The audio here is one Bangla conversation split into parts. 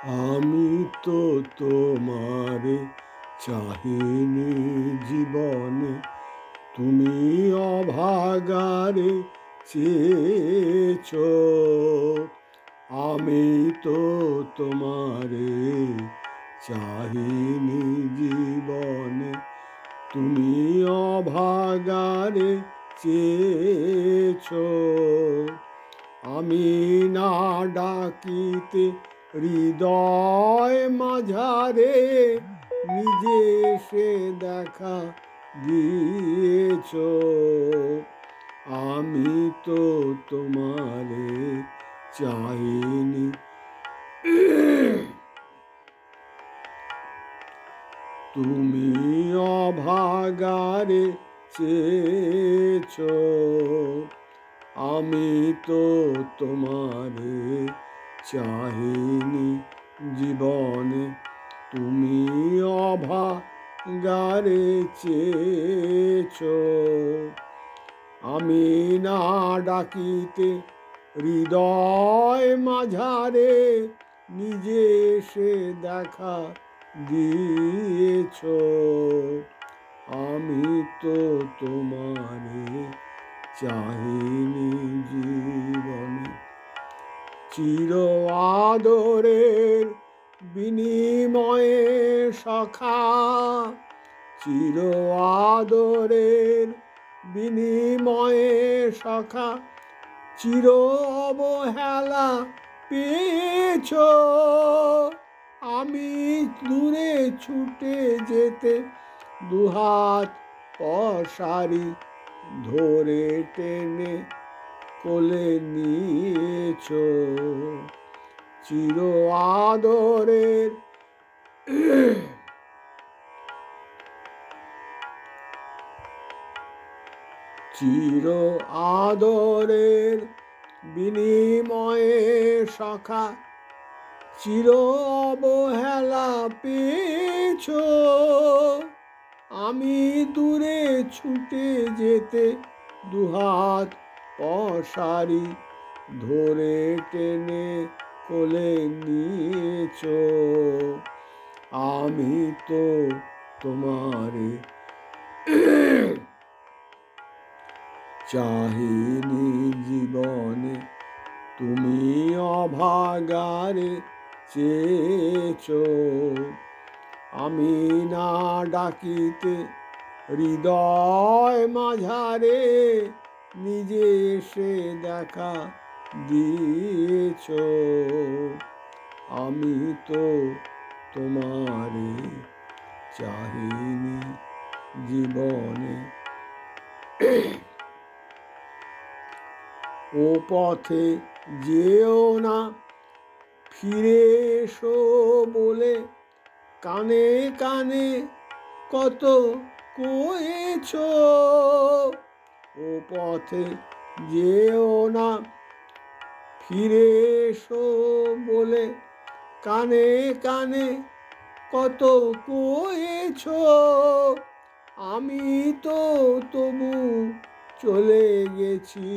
আমি তো তোমারে চাহিনি জীবনে, তুমি অভাগারে চেয়েছ। আমি তো তোমারে চাহিনি জীবনে, তুমি অভাগারে চেয়েছ। আমি না ডাকিতে হৃদয় মাঝারে নিজে সে দেখা দিয়েছ। আমি তো তোমারে চাইনি, তুমি অভাগারে চেয়েছ। আমি তো তোমারে চাহিনি জীবনে, তুমি অভাগারে চেয়েছ। আমি না ডাকিতে হৃদয় মাঝারে নিজে এসে দেখা দিয়েছ। আমি তো তোমারে চাহিনি জীবনে, চির আদরের বিনিময়ে সখা, চির আদরের বিনিময়ে সখা, চির অবহেলা পেয়েছ। আমি দূরে ছুটে যেতে দুহাত পসারি ধরে টেনে কোলে নিয়েছ। চির আদরের চির আদরের বিনিময়ে সখা, চির অবহেলা পেয়েছ। আমি দূরে ছুটে যেতে দুহাত পসারি ধরে টেনে কোলে নিয়েছ। আমি তো তোমারে চাহিনি জীবনে, তুমি অভাগারে চেয়েছ। আমি না ডাকিতে হৃদয় মাঝারে নিজে এসে দেখা দিয়েছ। আমি তো তোমারে চাহিনি জীবনে। ও পথে যেও না ফিরে এসো বলে কানে কানে কত কয়েছ। ও পথে যেও না ফিরে এসো বলে কানে কানে কত কয়েছ। আমি তো তবু চলে গেছি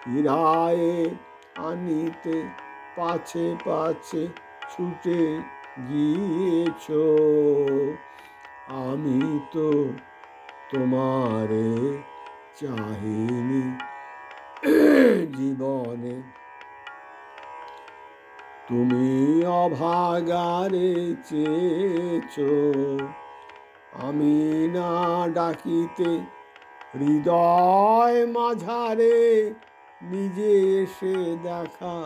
ফিরায়ে আনিতে, পাছে পাছে ছুটে গিয়েছ। আমি তো তোমারে চাহিনি জীবনে, তুমি অভাগারে চেয়েছ। আমি না ডাকিতে হৃদয় মাঝারে নিজে এসে দেখা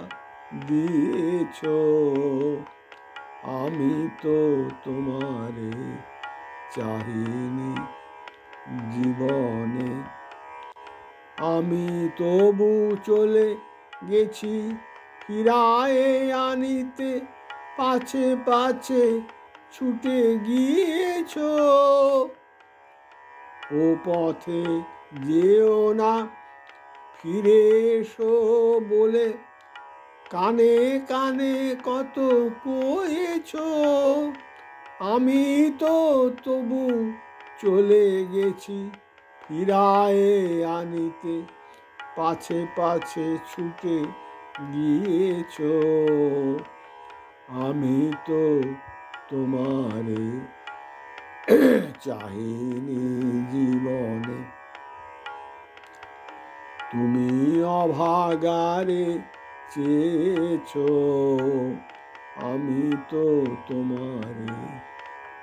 দিয়েছ। আমি তো তোমারে চাহিনি জীবনে। আমি তবু চলে গেছি ফিরায়ে আনিতে, পাছে পাছে ছুটে গিয়েছ। ও পথে যেও না ফিরে এসো বলে কানে কানে কত কয়েছ। আমি তো তবু চলে গেছি ফিরায়ে আনিতে, পাছে পাছে ছুটে গিয়েছ। আমি তো তোমারে চাহিনি জীবনে, তুমি অভাগারে চেয়েছ, আমি তো তোমারে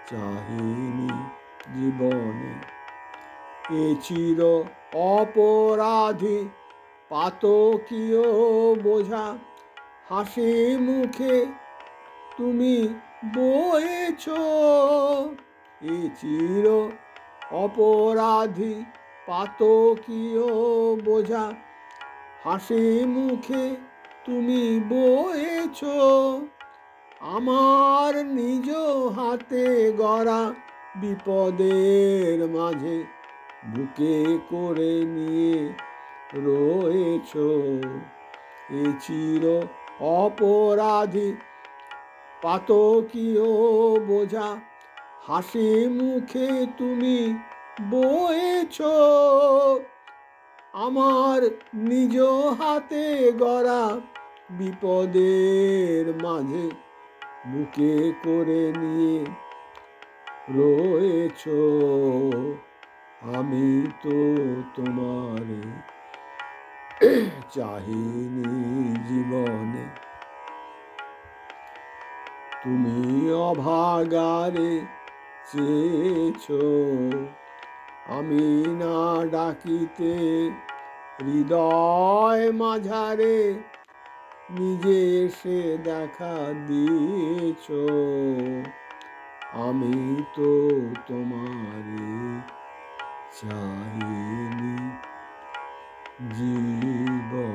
চাহিনি জীবনে। এ চির অপরাধী পাতকীয় বোঝা হাসি মুখে তুমি বয়েছ, এ চির অপরাধী পাতকীয় বোঝা হাসি মুখে তুমি বয়েছ, আমার নিজ হাতে গড়া বিপদের মাঝে বুকে করে নিয়ে রয়েছ, এ চির অপরাধী পাতকীয় বোঝা হাসি মুখে তুমি বয়েছ, আমার নিজ হাতে গড়া বিপদের মাঝে বুকে করে নিয়ে রয়েছ, আমি তো তোমারে চাহিনি জীবনে, তুমি অভাগারে চেয়েছ, আমি না ডাকিতে হৃদয় মাঝারে নিজে এসে দেখা দিয়েছ, আমি তো তোমারে চাহিনি জীবন।